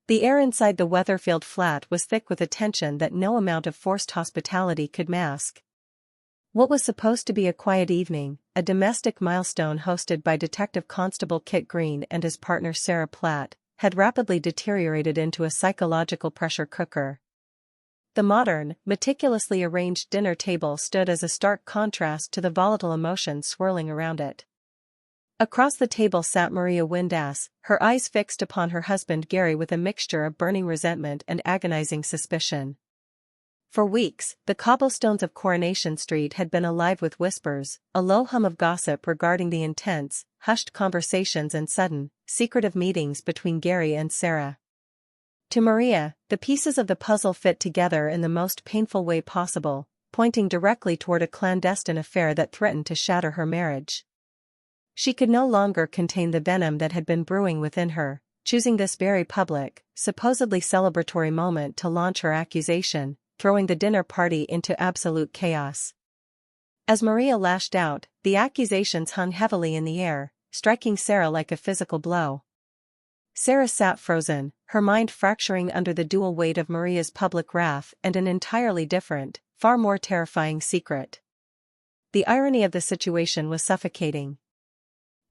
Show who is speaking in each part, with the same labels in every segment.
Speaker 1: The air inside the Weatherfield flat was thick with a tension that no amount of forced hospitality could mask. What was supposed to be a quiet evening, a domestic milestone hosted by Detective Constable Kit Green and his partner Sarah Platt, had rapidly deteriorated into a psychological pressure cooker. The modern, meticulously arranged dinner table stood as a stark contrast to the volatile emotions swirling around it. Across the table sat Maria Windass, her eyes fixed upon her husband Gary with a mixture of burning resentment and agonizing suspicion. For weeks, the cobblestones of Coronation Street had been alive with whispers, a low hum of gossip regarding the intense, hushed conversations and sudden, secretive meetings between Gary and Sarah. To Maria, the pieces of the puzzle fit together in the most painful way possible, pointing directly toward a clandestine affair that threatened to shatter her marriage. She could no longer contain the venom that had been brewing within her, choosing this very public, supposedly celebratory moment to launch her accusation, throwing the dinner party into absolute chaos. As Maria lashed out, the accusations hung heavily in the air, striking Sarah like a physical blow. Sarah sat frozen, her mind fracturing under the dual weight of Maria's public wrath and an entirely different, far more terrifying secret. The irony of the situation was suffocating.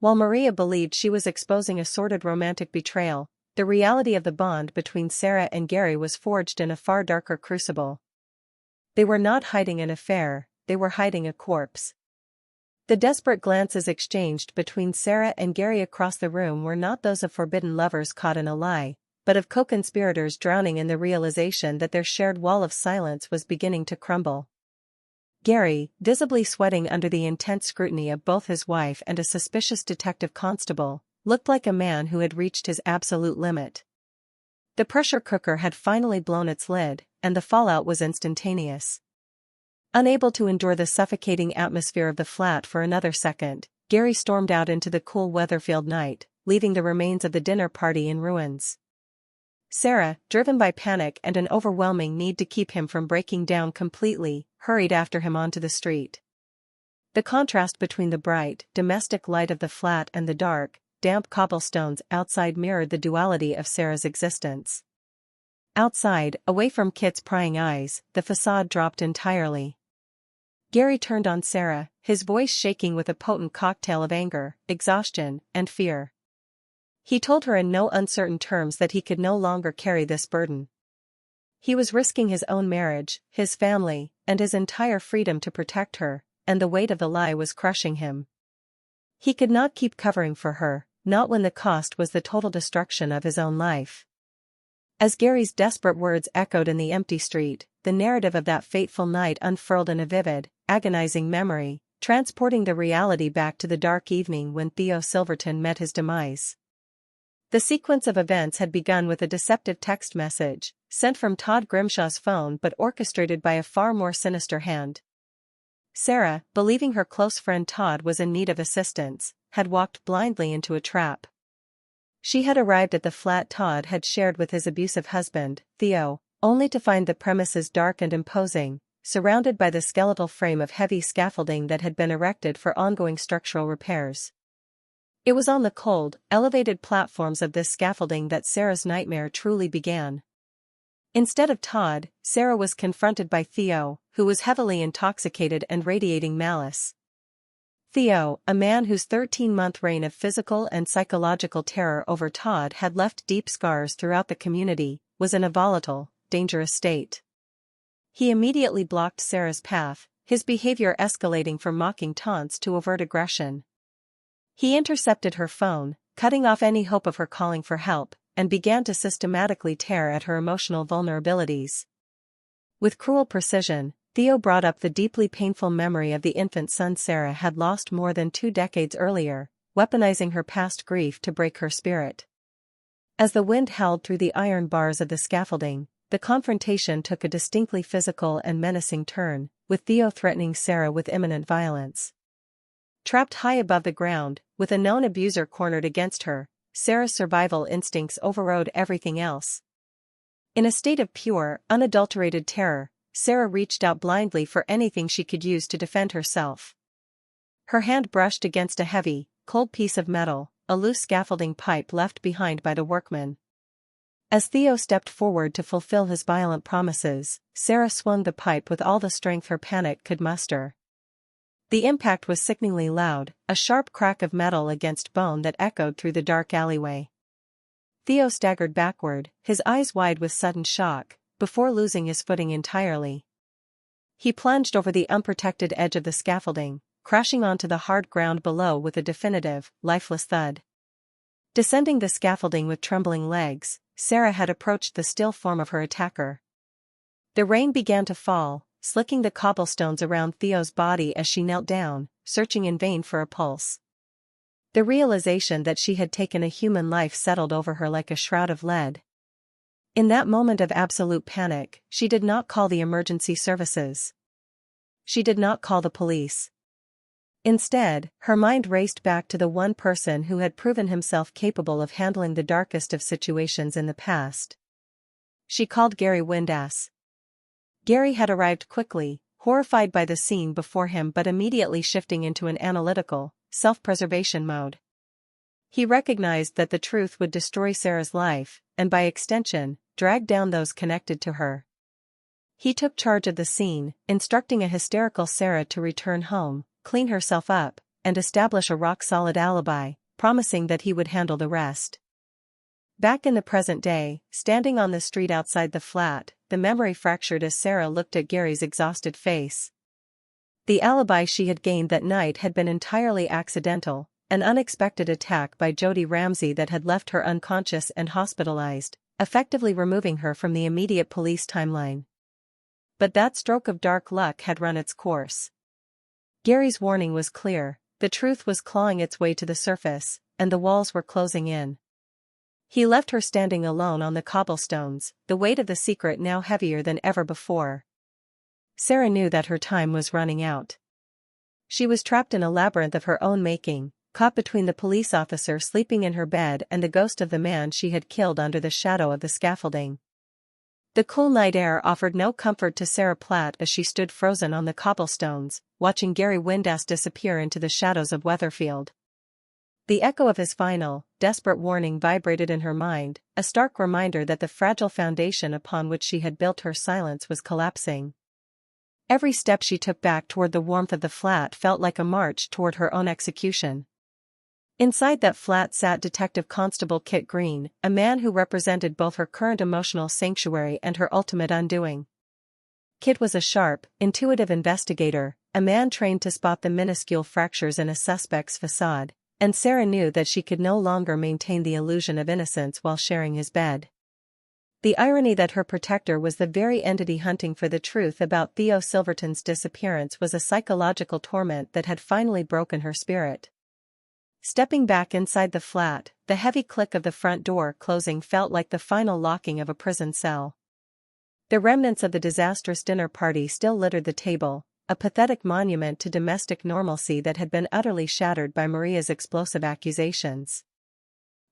Speaker 1: While Maria believed she was exposing a sordid romantic betrayal, the reality of the bond between Sarah and Gary was forged in a far darker crucible. They were not hiding an affair, they were hiding a corpse. The desperate glances exchanged between Sarah and Gary across the room were not those of forbidden lovers caught in a lie, but of co-conspirators drowning in the realization that their shared wall of silence was beginning to crumble. Gary, visibly sweating under the intense scrutiny of both his wife and a suspicious detective constable, looked like a man who had reached his absolute limit. The pressure cooker had finally blown its lid, and the fallout was instantaneous. Unable to endure the suffocating atmosphere of the flat for another second, Gary stormed out into the cool Weatherfield night, leaving the remains of the dinner party in ruins. Sarah, driven by panic and an overwhelming need to keep him from breaking down completely, hurried after him onto the street. The contrast between the bright, domestic light of the flat and the dark, damp cobblestones outside mirrored the duality of Sarah's existence. Outside, away from Kit's prying eyes, the facade dropped entirely. Gary turned on Sarah, his voice shaking with a potent cocktail of anger, exhaustion, and fear. He told her in no uncertain terms that he could no longer carry this burden. He was risking his own marriage, his family, and his entire freedom to protect her, and the weight of the lie was crushing him. He could not keep covering for her, not when the cost was the total destruction of his own life. As Gary's desperate words echoed in the empty street, the narrative of that fateful night unfurled in a vivid, agonizing memory, transporting the reality back to the dark evening when Theo Silverton met his demise. The sequence of events had begun with a deceptive text message, sent from Todd Grimshaw's phone but orchestrated by a far more sinister hand. Sarah, believing her close friend Todd was in need of assistance, had walked blindly into a trap. She had arrived at the flat Todd had shared with his abusive husband, Theo, only to find the premises dark and imposing, surrounded by the skeletal frame of heavy scaffolding that had been erected for ongoing structural repairs. It was on the cold, elevated platforms of this scaffolding that Sarah's nightmare truly began. Instead of Todd, Sarah was confronted by Theo, who was heavily intoxicated and radiating malice. Theo, a man whose 13-month reign of physical and psychological terror over Todd had left deep scars throughout the community, was in a volatile, dangerous state. He immediately blocked Sarah's path, his behavior escalating from mocking taunts to overt aggression. He intercepted her phone, cutting off any hope of her calling for help, and began to systematically tear at her emotional vulnerabilities. With cruel precision, Theo brought up the deeply painful memory of the infant son Sarah had lost more than 2 decades earlier, weaponizing her past grief to break her spirit. As the wind howled through the iron bars of the scaffolding, the confrontation took a distinctly physical and menacing turn, with Theo threatening Sarah with imminent violence. Trapped high above the ground, with a known abuser cornered against her, Sarah's survival instincts overrode everything else. In a state of pure, unadulterated terror, Sarah reached out blindly for anything she could use to defend herself. Her hand brushed against a heavy, cold piece of metal, a loose scaffolding pipe left behind by the workmen. As Theo stepped forward to fulfill his violent promises, Sarah swung the pipe with all the strength her panic could muster. The impact was sickeningly loud, a sharp crack of metal against bone that echoed through the dark alleyway. Theo staggered backward, his eyes wide with sudden shock, before losing his footing entirely. He plunged over the unprotected edge of the scaffolding, crashing onto the hard ground below with a definitive, lifeless thud. Descending the scaffolding with trembling legs, Sarah had approached the still form of her attacker. The rain began to fall, slicking the cobblestones around Theo's body as she knelt down, searching in vain for a pulse. The realization that she had taken a human life settled over her like a shroud of lead. In that moment of absolute panic, she did not call the emergency services. She did not call the police. Instead, her mind raced back to the one person who had proven himself capable of handling the darkest of situations in the past. She called Gary Windass. Gary had arrived quickly, horrified by the scene before him but immediately shifting into an analytical, self-preservation mode. He recognized that the truth would destroy Sarah's life, and by extension, drag down those connected to her. He took charge of the scene, instructing a hysterical Sarah to return home, clean herself up, and establish a rock-solid alibi, promising that he would handle the rest. Back in the present day, standing on the street outside the flat, the memory fractured as Sarah looked at Gary's exhausted face. The alibi she had gained that night had been entirely accidental, an unexpected attack by Jody Ramsey that had left her unconscious and hospitalized, effectively removing her from the immediate police timeline. But that stroke of dark luck had run its course. Gary's warning was clear, the truth was clawing its way to the surface, and the walls were closing in. He left her standing alone on the cobblestones, the weight of the secret now heavier than ever before. Sarah knew that her time was running out. She was trapped in a labyrinth of her own making, caught between the police officer sleeping in her bed and the ghost of the man she had killed under the shadow of the scaffolding. The cool night air offered no comfort to Sarah Platt as she stood frozen on the cobblestones, watching Gary Windass disappear into the shadows of Weatherfield. The echo of his final, desperate warning vibrated in her mind, a stark reminder that the fragile foundation upon which she had built her silence was collapsing. Every step she took back toward the warmth of the flat felt like a march toward her own execution. Inside that flat sat Detective Constable Kit Green, a man who represented both her current emotional sanctuary and her ultimate undoing. Kit was a sharp, intuitive investigator, a man trained to spot the minuscule fractures in a suspect's facade, and Sarah knew that she could no longer maintain the illusion of innocence while sharing his bed. The irony that her protector was the very entity hunting for the truth about Theo Silverton's disappearance was a psychological torment that had finally broken her spirit. Stepping back inside the flat, the heavy click of the front door closing felt like the final locking of a prison cell. The remnants of the disastrous dinner party still littered the table, a pathetic monument to domestic normalcy that had been utterly shattered by Maria's explosive accusations.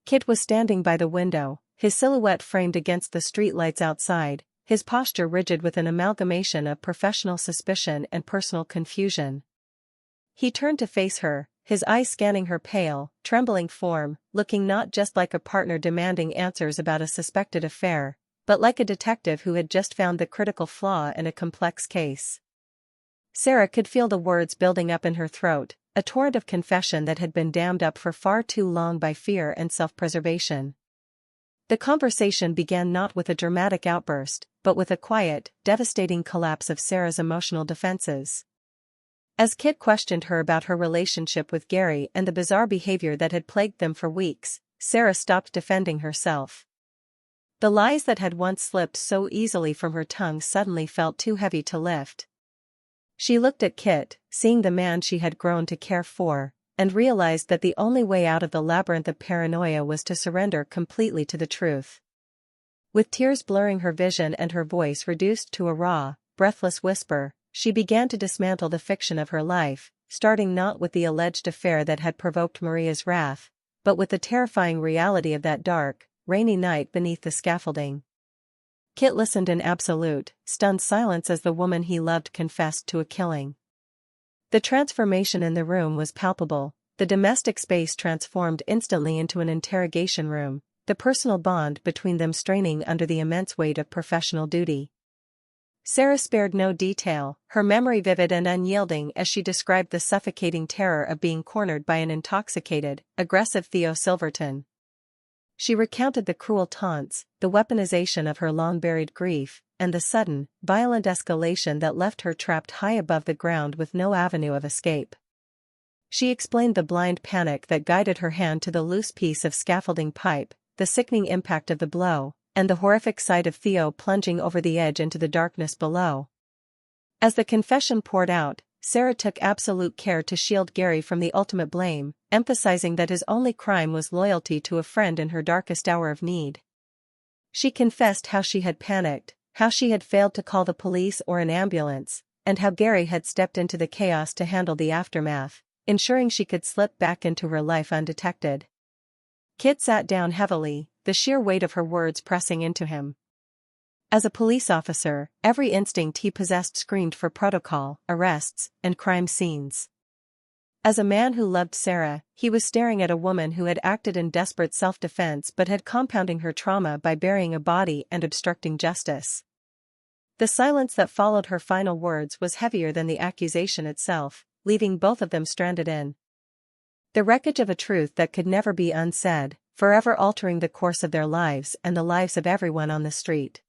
Speaker 1: Kit was standing by the window, his silhouette framed against the streetlights outside, his posture rigid with an amalgamation of professional suspicion and personal confusion. He turned to face her, his eyes scanning her pale, trembling form, looking not just like a partner demanding answers about a suspected affair, but like a detective who had just found the critical flaw in a complex case. Sarah could feel the words building up in her throat, a torrent of confession that had been dammed up for far too long by fear and self-preservation. The conversation began not with a dramatic outburst, but with a quiet, devastating collapse of Sarah's emotional defenses. As Kit questioned her about her relationship with Gary and the bizarre behavior that had plagued them for weeks, Sarah stopped defending herself. The lies that had once slipped so easily from her tongue suddenly felt too heavy to lift. She looked at Kit, seeing the man she had grown to care for, and realized that the only way out of the labyrinth of paranoia was to surrender completely to the truth. With tears blurring her vision and her voice reduced to a raw, breathless whisper, she began to dismantle the fiction of her life, starting not with the alleged affair that had provoked Maria's wrath, but with the terrifying reality of that dark, rainy night beneath the scaffolding. Kit listened in absolute, stunned silence as the woman he loved confessed to a killing. The transformation in the room was palpable, the domestic space transformed instantly into an interrogation room, the personal bond between them straining under the immense weight of professional duty. Sarah spared no detail, her memory vivid and unyielding as she described the suffocating terror of being cornered by an intoxicated, aggressive Theo Silverton. She recounted the cruel taunts, the weaponization of her long-buried grief, and the sudden, violent escalation that left her trapped high above the ground with no avenue of escape. She explained the blind panic that guided her hand to the loose piece of scaffolding pipe, the sickening impact of the blow, and the horrific sight of Theo plunging over the edge into the darkness below. As the confession poured out, Sarah took absolute care to shield Gary from the ultimate blame, emphasizing that his only crime was loyalty to a friend in her darkest hour of need. She confessed how she had panicked, how she had failed to call the police or an ambulance, and how Gary had stepped into the chaos to handle the aftermath, ensuring she could slip back into her life undetected. Kit sat down heavily, the sheer weight of her words pressing into him. As a police officer, every instinct he possessed screamed for protocol, arrests, and crime scenes. As a man who loved Sarah, he was staring at a woman who had acted in desperate self-defense but had compounding her trauma by burying a body and obstructing justice. The silence that followed her final words was heavier than the accusation itself, leaving both of them stranded in the wreckage of a truth that could never be unsaid, forever altering the course of their lives and the lives of everyone on the street.